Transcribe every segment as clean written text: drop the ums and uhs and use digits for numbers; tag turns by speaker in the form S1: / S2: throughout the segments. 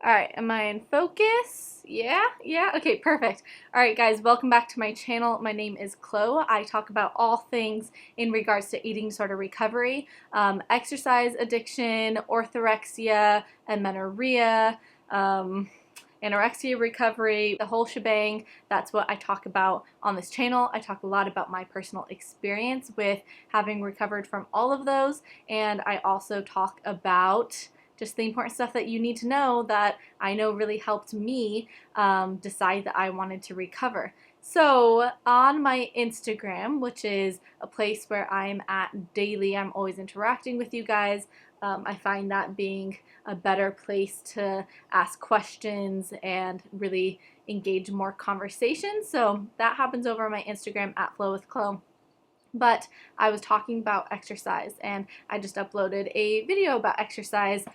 S1: All right, am I in focus? Yeah? Okay, perfect. All right, guys, welcome back to my channel. My name is Chlo. I talk about all things in regards to eating disorder recovery, exercise addiction, orthorexia, amenorrhea, anorexia recovery, the whole shebang. That's what I talk about on this channel. I talk a lot about my personal experience with having recovered from all of those, and I also talk about just the important stuff that you need to know that I know really helped me decide that I wanted to recover. So on my Instagram, which is a place where I'm at daily, I'm always interacting with you guys. I find that being a better place to ask questions and really engage more conversation. So that happens over on my Instagram at @flowwithchlo. But I was talking about exercise, and I just uploaded a video about exercise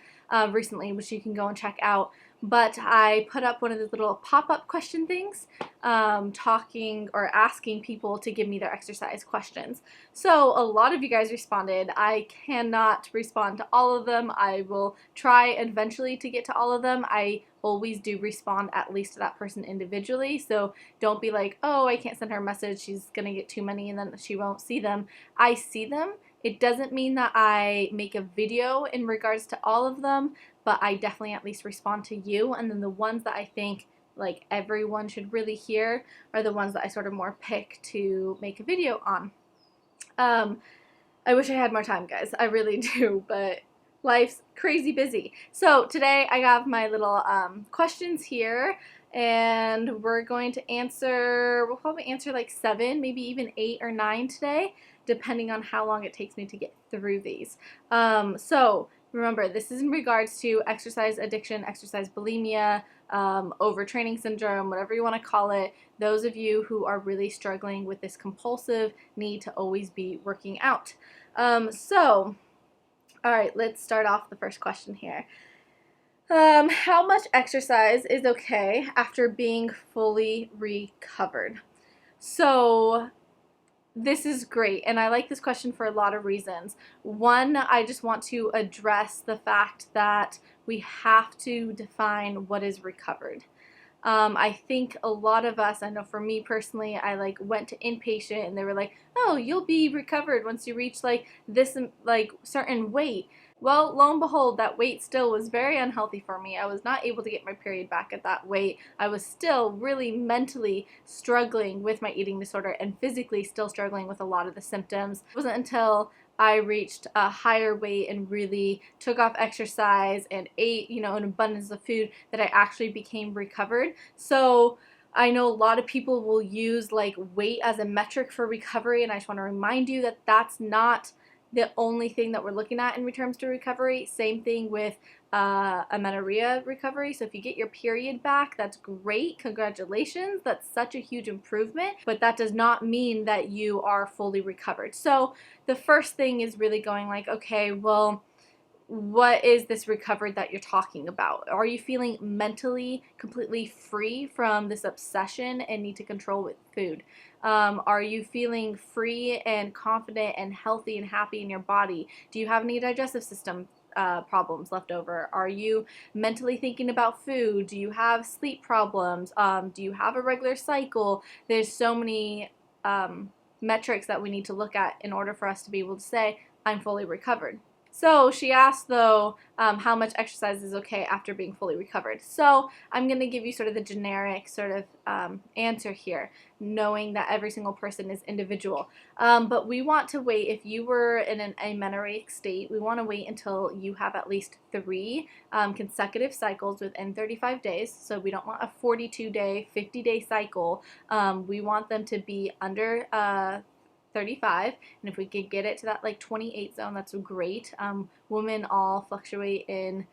S1: recently, which you can go and check out. But I put up one of those little pop-up question things, talking or asking people to give me their exercise questions. So a lot of you guys responded. I cannot respond to all of them. I will try eventually to get to all of them. I always do respond at least to that person individually, so don't be like, oh, I can't send her a message, she's gonna get too many and then she won't see them. I see them. It doesn't mean that I make a video in regards to all of them, but I definitely at least respond to you, and then the ones that I think like everyone should really hear are the ones that I sort of more pick to make a video on. I wish I had more time, guys. I really do, but life's crazy busy. So today I have my little questions here, and we're going to answer, we'll probably answer like 7, maybe even 8 or 9 today, depending on how long it takes me to get through these. So remember, this is in regards to exercise addiction, exercise bulimia, overtraining syndrome, whatever you want to call it. Those of you who are really struggling with this compulsive need to always be working out. All right, let's start off the first question here. How much exercise is okay after being fully recovered? So this is great, and I like this question for a lot of reasons. One, I just want to address the fact that we have to define what is recovered. I think a lot of us, I know for me personally, I like went to inpatient and they were like, oh, you'll be recovered once you reach like this like certain weight. Well, lo and behold, that weight still was very unhealthy for me. I was not able to get my period back at that weight. I was still really mentally struggling with my eating disorder and physically still struggling with a lot of the symptoms. It wasn't until I reached a higher weight and really took off exercise and ate, an abundance of food that I actually became recovered. So I know a lot of people will use like weight as a metric for recovery, and I just want to remind you that that's not the only thing that we're looking at in terms to recovery. Same thing with amenorrhea recovery. So if you get your period back, that's great. Congratulations. That's such a huge improvement, but that does not mean that you are fully recovered. So the first thing is really going like, okay, well, what is this recovered that you're talking about? Are you feeling mentally completely free from this obsession and need to control with food? Are you feeling free and confident and healthy and happy in your body? Do you have any digestive system problems left over? Are you mentally thinking about food? Do you have sleep problems? Do you have a regular cycle? There's so many metrics that we need to look at in order for us to be able to say, I'm fully recovered. So she asked, though, how much exercise is okay after being fully recovered. So I'm going to give you sort of the generic sort of answer here, knowing that every single person is individual. But we want to wait, if you were in an amenorrheic state, we want to wait until you have at least 3 consecutive cycles within 35 days. So we don't want a 42-day, 50-day cycle. We want them to be under 35, and if we could get it to that like 28 zone, that's great. Women all fluctuate in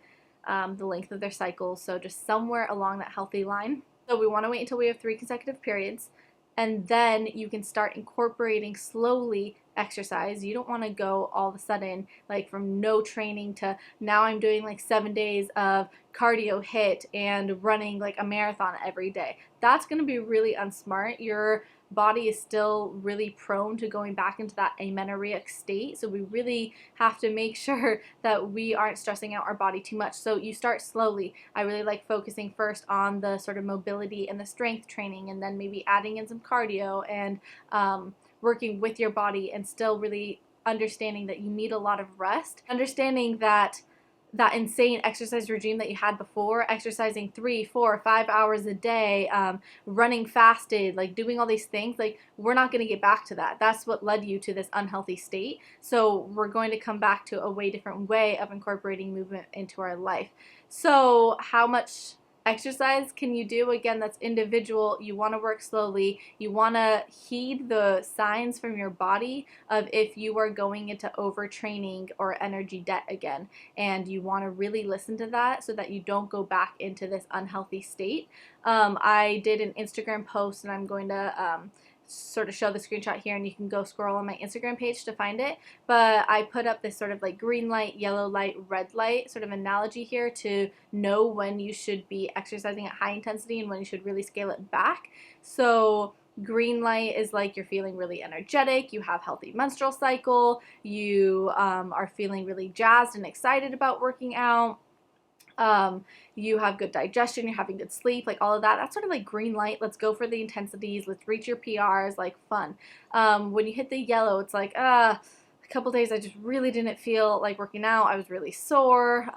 S1: the length of their cycles, so just somewhere along that healthy line. So we want to wait until we have 3 consecutive periods, and then you can start incorporating slowly exercise. You don't want to go all of a sudden like from no training to now I'm doing like 7 days of cardio hit and running like a marathon every day. That's going to be really unsmart. You're body is still really prone to going back into that amenorrheic state. So we really have to make sure that we aren't stressing out our body too much. So you start slowly. I really like focusing first on the sort of mobility and the strength training, and then maybe adding in some cardio and working with your body, and still really understanding that you need a lot of rest, understanding that that insane exercise regime that you had before, exercising 3, 4, 5 hours a day, running fasted, like doing all these things, like we're not going to get back to that. That's what led you to this unhealthy state. So we're going to come back to a way different way of incorporating movement into our life. So how much exercise can you do? Again, that's individual. You want to work slowly. You want to heed the signs from your body of if you are going into overtraining or energy debt again, and you want to really listen to that so that you don't go back into this unhealthy state. I did an Instagram post, and I'm going to sort of show the screenshot here, and you can go scroll on my Instagram page to find it, but I put up this sort of like green light, yellow light, red light sort of analogy here to know when you should be exercising at high intensity and when you should really scale it back. So green light is like you're feeling really energetic, you have healthy menstrual cycle, you are feeling really jazzed and excited about working out. You have good digestion, you're having good sleep, like all of that. That's sort of like green light. Let's go for the intensities. Let's reach your PRs, like fun. When you hit the yellow, it's like, a couple days I just really didn't feel like working out. I was really sore.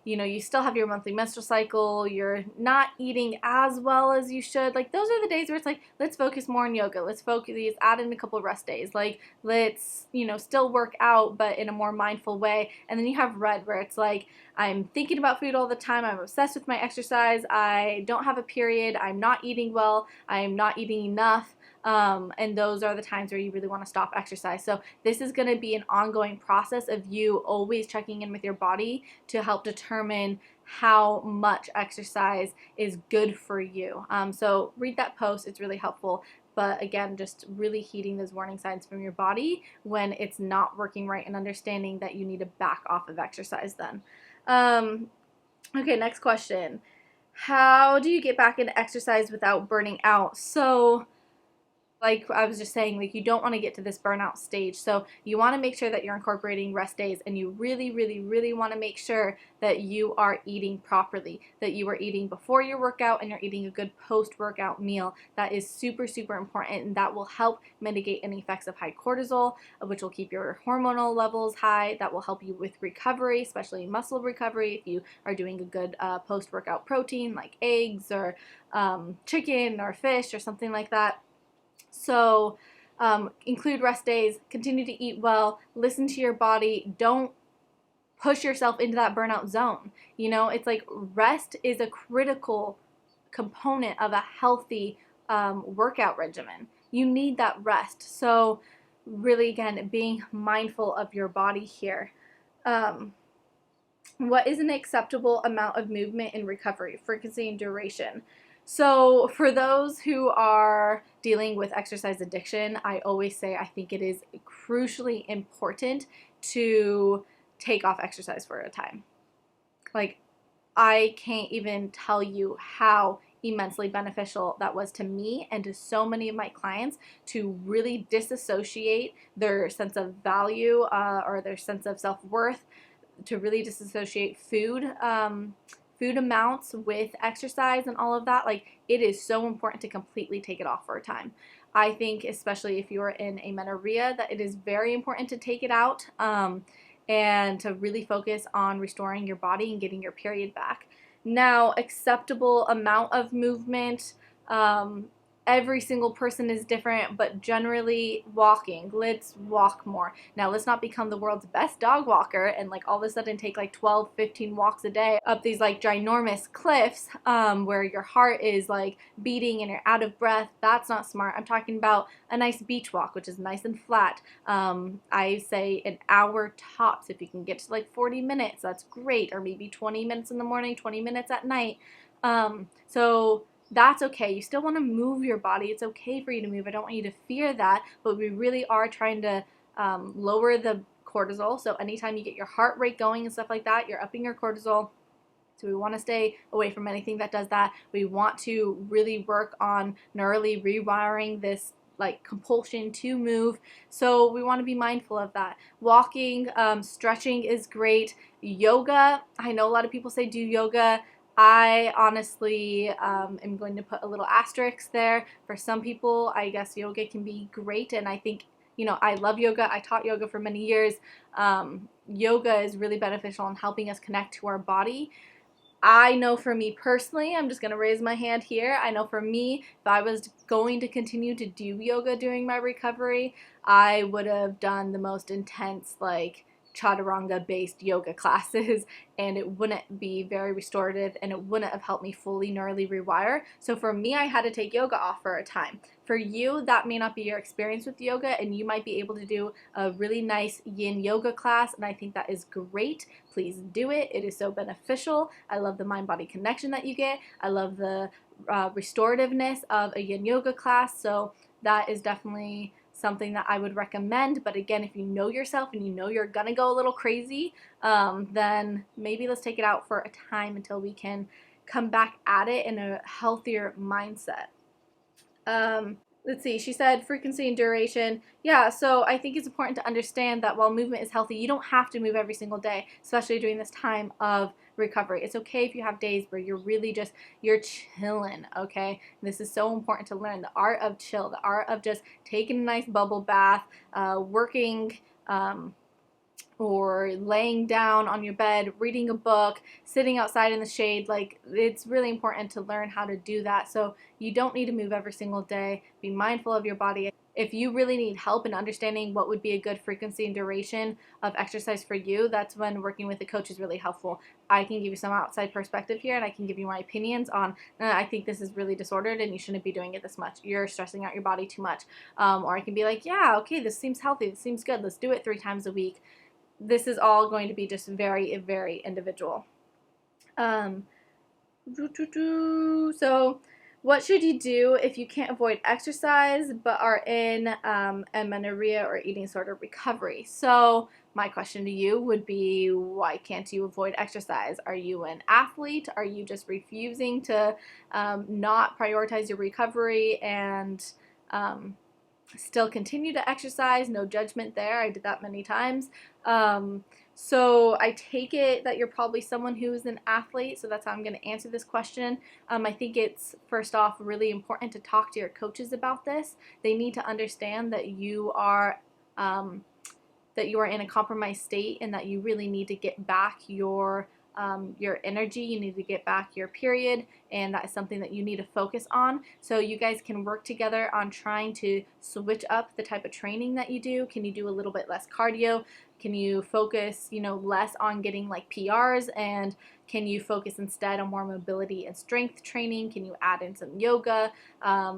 S1: You know, you still have your monthly menstrual cycle, you're not eating as well as you should. Like those are the days where it's like, let's focus more on yoga. Let's focus, add in a couple rest days. Like let's, you know, still work out, but in a more mindful way. And then you have red, where it's like, I'm thinking about food all the time. I'm obsessed with my exercise. I don't have a period. I'm not eating well. I'm not eating enough. And those are the times where you really want to stop exercise. So this is going to be an ongoing process of you always checking in with your body to help determine how much exercise is good for you. So read that post. It's really helpful. But again, just really heeding those warning signs from your body when it's not working right, and understanding that you need to back off of exercise then. Okay, next question. How do you get back into exercise without burning out? So like I was just saying, like you don't want to get to this burnout stage. So you want to make sure that you're incorporating rest days, and you really, really, really want to make sure that you are eating properly, that you are eating before your workout and you're eating a good post-workout meal. That is super, super important, and that will help mitigate any effects of high cortisol, which will keep your hormonal levels high. That will help you with recovery, especially muscle recovery, if you are doing a good post-workout protein like eggs or chicken or fish or something like that. So include rest days, continue to eat well, listen to your body, don't push yourself into that burnout zone. You know, it's like rest is a critical component of a healthy workout regimen. You need that rest. So really, again, being mindful of your body here. What is an acceptable amount of movement in recovery, frequency and duration? So for those who are dealing with exercise addiction, I always say I think it is crucially important to take off exercise for a time. Like, I can't even tell you how immensely beneficial that was to me and to so many of my clients, to really disassociate their sense of value or their sense of self-worth, to really disassociate food amounts with exercise and all of that. Like, it is so important to completely take it off for a time. I think especially if you're in amenorrhea, that it is very important to take it out and to really focus on restoring your body and getting your period back. Now, acceptable amount of movement, every single person is different, but generally walking. Let's walk more. Now, let's not become the world's best dog walker and like all of a sudden take like 12, 15 walks a day up these like ginormous cliffs where your heart is like beating and you're out of breath. That's not smart. I'm talking about a nice beach walk, which is nice and flat. I say an hour tops. If you can get to like 40 minutes, that's great. Or maybe 20 minutes in the morning, 20 minutes at night. So that's okay. You still want to move your body. It's okay for you to move. I don't want you to fear that, but we really are trying to lower the cortisol. So anytime you get your heart rate going and stuff like that, you're upping your cortisol. So we want to stay away from anything that does that. We want to really work on neurally rewiring this like compulsion to move. So we want to be mindful of that. Walking, stretching is great. Yoga, I know a lot of people say do yoga. I honestly am going to put a little asterisk there. For some people, I guess yoga can be great, and I think, you know, I love yoga. I taught yoga for many years. Yoga is really beneficial in helping us connect to our body. I know for me personally, I'm just going to raise my hand here. I know for me, if I was going to continue to do yoga during my recovery, I would have done the most intense, like, chaturanga based yoga classes, and it wouldn't be very restorative, and it wouldn't have helped me fully neurally rewire. So for me, I had to take yoga off for a time. For you, that may not be your experience with yoga, and you might be able to do a really nice yin yoga class, and I think that is great. Please do it. It is so beneficial. I love the mind-body connection that you get. I love the restorativeness of a yin yoga class, so that is definitely something that I would recommend. But again, if you know yourself and you know you're gonna go a little crazy, then maybe let's take it out for a time until we can come back at it in a healthier mindset. Let's see, she said frequency and duration. Yeah, so I think it's important to understand that while movement is healthy, you don't have to move every single day, especially during this time of recovery. It's okay if you have days where you're really just, you're chilling, okay? This is so important to learn, the art of chill, the art of just taking a nice bubble bath, working, or laying down on your bed, reading a book, sitting outside in the shade. Like, it's really important to learn how to do that. So you don't need to move every single day. Be mindful of your body. If you really need help in understanding what would be a good frequency and duration of exercise for you, that's when working with a coach is really helpful. I can give you some outside perspective here, and I can give you my opinions on, I think this is really disordered and you shouldn't be doing it this much. You're stressing out your body too much. Or I can be like, yeah, okay, this seems healthy. This seems good. Let's do it 3 times a week. This is all going to be just very, very individual. So what should you do if you can't avoid exercise but are in amenorrhea or eating disorder recovery? So my question to you would be, why can't you avoid exercise? Are you an athlete? Are you just refusing to not prioritize your recovery and still continue to exercise? No judgment there. I did that many times. So I take it that you're probably someone who is an athlete, so that's how I'm going to answer this question. I think it's, first off, really important to talk to your coaches about this. They need to understand that you are in a compromised state and that you really need to get back your energy, you need to get back your period, and that is something that you need to focus on. So you guys can work together on trying to switch up the type of training that you do. Can you do a little bit less cardio? Can you focus, less on getting like PRs, and can you focus instead on more mobility and strength training? Can you add in some yoga? Are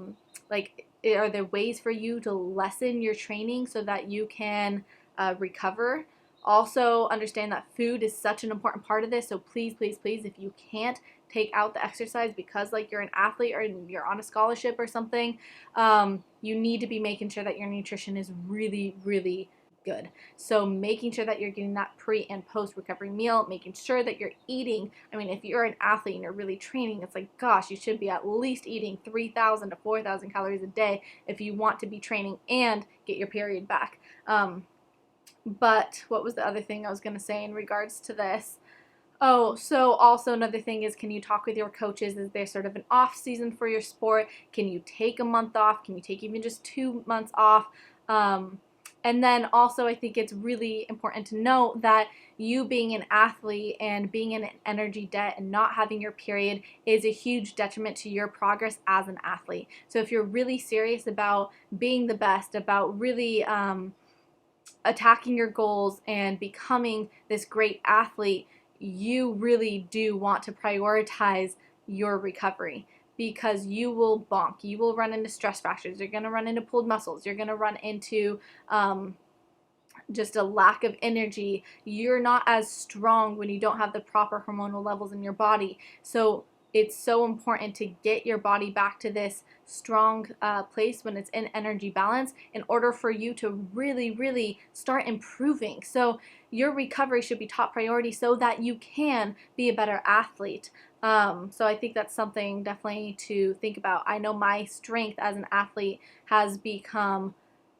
S1: there ways for you to lessen your training so that you can recover? Also, understand that food is such an important part of this, so please, please, please, if you can't take out the exercise because like you're an athlete or you're on a scholarship or something, you need to be making sure that your nutrition is really, really good. So making sure that you're getting that pre and post recovery meal, making sure that you're eating. I mean, if you're an athlete and you're really training, it's like, gosh, you should be at least eating 3,000 to 4,000 calories a day if you want to be training and get your period back. But what was the other thing I was going to say in regards to this? Oh, so also another thing is, can you talk with your coaches? Is there sort of an off season for your sport? Can you take a month off? Can you take even just 2 months off? And then also, I think it's really important to know that you being an athlete and being in an energy debt and not having your period is a huge detriment to your progress as an athlete. So if you're really serious about being the best, about really attacking your goals and becoming this great athlete, you really do want to prioritize your recovery, because you will bonk. You will run into stress fractures. You're going to run into pulled muscles. You're going to run into just a lack of energy. You're not as strong when you don't have the proper hormonal levels in your body. So it's so important to get your body back to this strong place when it's in energy balance in order for you to really start improving. So your recovery should be top priority so that you can be a better athlete. So I think that's something definitely to think about. I know my strength as an athlete has become,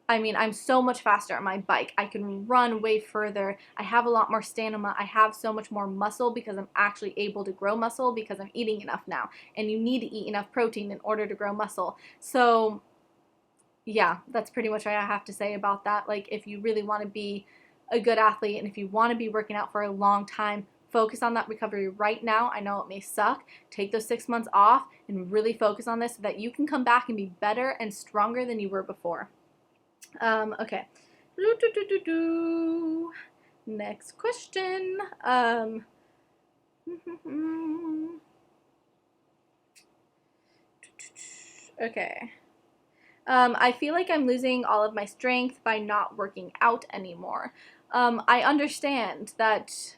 S1: I mean, I'm so much faster on my bike. I can run way further. I have a lot more stamina. I have so much more muscle because I'm actually able to grow muscle because I'm eating enough now. And you need to eat enough protein in order to grow muscle. So yeah, that's pretty much what I have to say about that. Like, if you really want to be a good athlete and if you want to be working out for a long time, focus on that recovery right now. I know it may suck. Take those 6 months off and really focus on this so that you can come back and be better and stronger than you were before. Okay. Next question. Okay. I feel like I'm losing all of my strength by not working out anymore. I understand that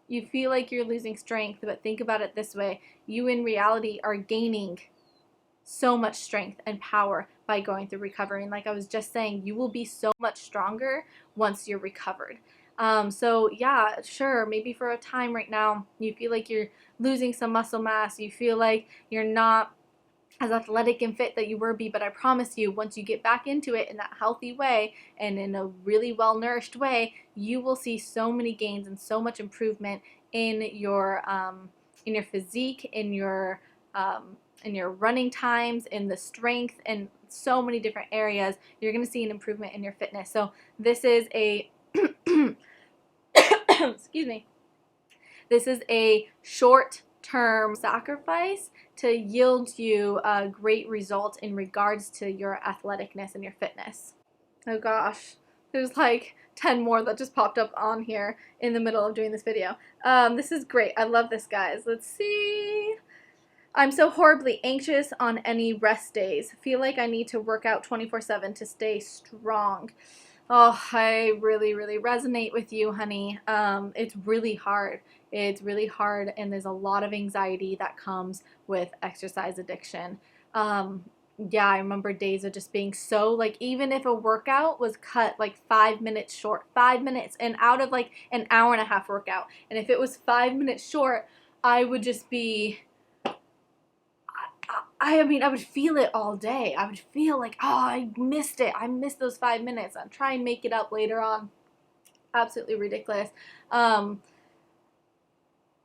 S1: you feel like you're losing strength, but think about it this way. You in reality are gaining so much strength and power by going through recovery. And like I was just saying, you will be so much stronger once you're recovered. So yeah, sure, maybe for a time right now, you feel like you're losing some muscle mass. You feel like you're not as athletic and fit that you were be, but I promise you, once you get back into it in that healthy way and in a really well-nourished way, you will see so many gains and so much improvement in your physique, in your running times, in the strength, and so many different areas. You're going to see an improvement in your fitness. So this is a excuse me. This is a short-term sacrifice to yield you a great result in regards to your athleticness and your fitness. Oh gosh, there's like 10 more that just popped up on here in the middle of doing this video. This is great. I love this, guys. Let's see. I'm so horribly anxious on any rest days. Feel like I need to work out 24/7 to stay strong. Oh, I really resonate with you, honey. It's really hard. It's really hard, and there's a lot of anxiety that comes with exercise addiction. Yeah, I remember days of just being so, like, even if a workout was cut like 5 minutes short, 5 minutes, and out of like an hour and a half workout, and if it was 5 minutes short, I would just be, I mean, I would feel it all day. I would feel like, oh, I missed it. I missed those 5 minutes. I'll try and make it up later on. Absolutely ridiculous.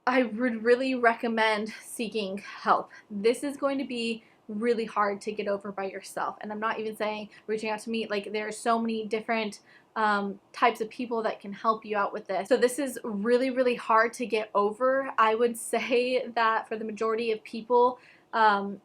S1: I would really recommend seeking help. This is going to be really hard to get over by yourself. And I'm not even saying reaching out to me. Like, there are so many different types of people that can help you out with this. So this is really hard to get over. I would say that for the majority of people,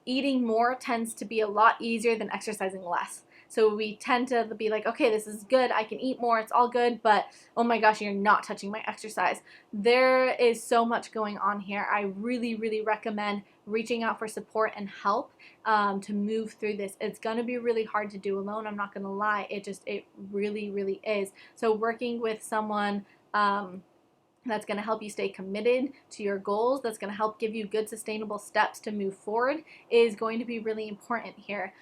S1: eating more tends to be a lot easier than exercising less. So we tend to be like, okay, this is good, I can eat more, it's all good, but oh my gosh, you're not touching my exercise. There is so much going on here. I really recommend reaching out for support and help to move through this. It's going to be really hard to do alone, I'm not going to lie. It really is. So working with someone that's going to help you stay committed to your goals, that's going to help give you good sustainable steps to move forward is going to be really important here.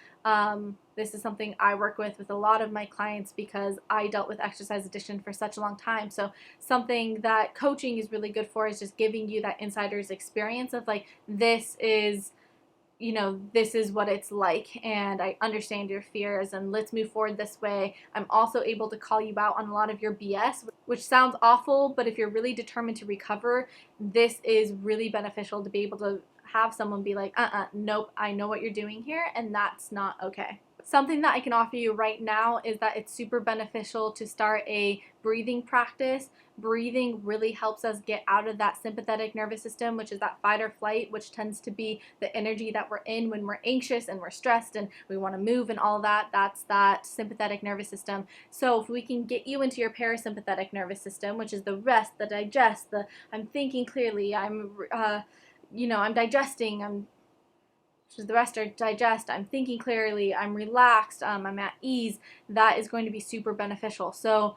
S1: This is something I work with a lot of my clients because I dealt with exercise addiction for such a long time. So something that coaching is really good for is just giving you that insider's experience of like, this is, you know, this is what it's like, and I understand your fears, and let's move forward this way. I'm also able to call you out on a lot of your BS, which sounds awful, but if you're really determined to recover, this is really beneficial to be able to have someone be like, nope, I know what you're doing here, and that's not okay. Something that I can offer you right now is that it's super beneficial to start a breathing practice. Breathing really helps us get out of that sympathetic nervous system, which is that fight or flight, which tends to be the energy that we're in when we're anxious and we're stressed and we want to move and all that. That's that sympathetic nervous system. So if we can get you into your parasympathetic nervous system, which is the rest, the digest, the I'm thinking clearly, I'm digesting, which is the rest are digest, I'm thinking clearly, I'm relaxed, I'm at ease, that is going to be super beneficial. So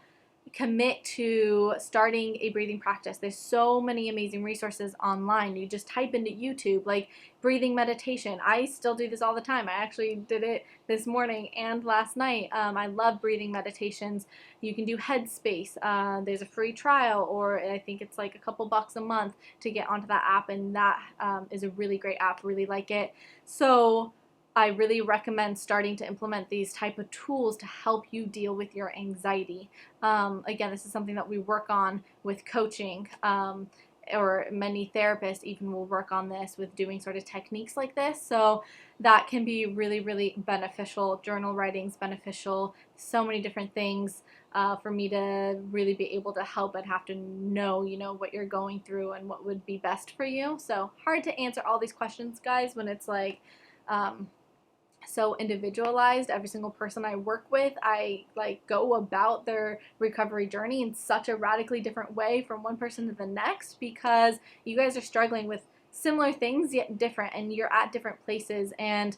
S1: commit to starting a breathing practice. There's so many amazing resources online. You just type into YouTube like breathing meditation. I still do this all the time. I actually did it this morning and last night. I love breathing meditations. You can do Headspace. There's a free trial, or I think it's like a couple bucks a month to get onto that app, and that is a really great app. Really like it. So I really recommend starting to implement these type of tools to help you deal with your anxiety. Again, this is something that we work on with coaching, or many therapists even will work on this with doing sort of techniques like this. So that can be really, really beneficial. Journal writing's beneficial. So many different things. For me to really be able to help, I'd have to know, what you're going through and what would be best for you. So hard to answer all these questions, guys, when it's like, so individualized. Every single person I work with, I like go about their recovery journey in such a radically different way from one person to the next, because you guys are struggling with similar things yet different, and you're at different places. And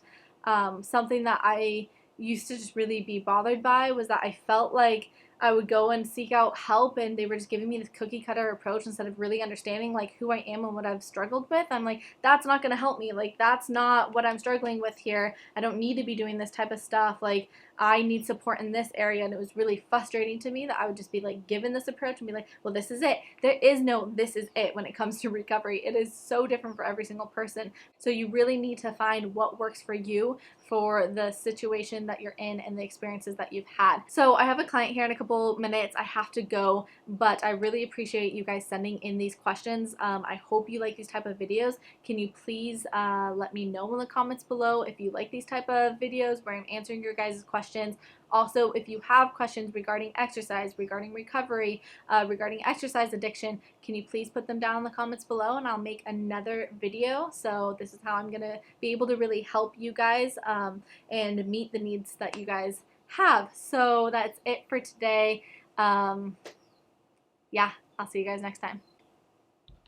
S1: something that I used to just really be bothered by was that I felt like I would go and seek out help and they were just giving me this cookie cutter approach instead of really understanding like who I am and what I've struggled with. I'm like, that's not going to help me. Like, that's not what I'm struggling with here. I don't need to be doing this type of stuff. Like, I need support in this area. And it was really frustrating to me that I would just be like given this approach and be like, well, this is it. There is no this is it when it comes to recovery. It is so different for every single person. So you really need to find what works for you, for the situation that you're in and the experiences that you've had. So I have a client here in a couple minutes. I have to go, but I really appreciate you guys sending in these questions. I hope you like these type of videos. Can you please let me know in the comments below if you like these type of videos where I'm answering your guys' questions. Also, if you have questions regarding exercise, regarding recovery, regarding exercise addiction, can you please put them down in the comments below and I'll make another video. So this is how I'm going to be able to really help you guys and meet the needs that you guys have. So that's it for today. Yeah, I'll see you guys next time.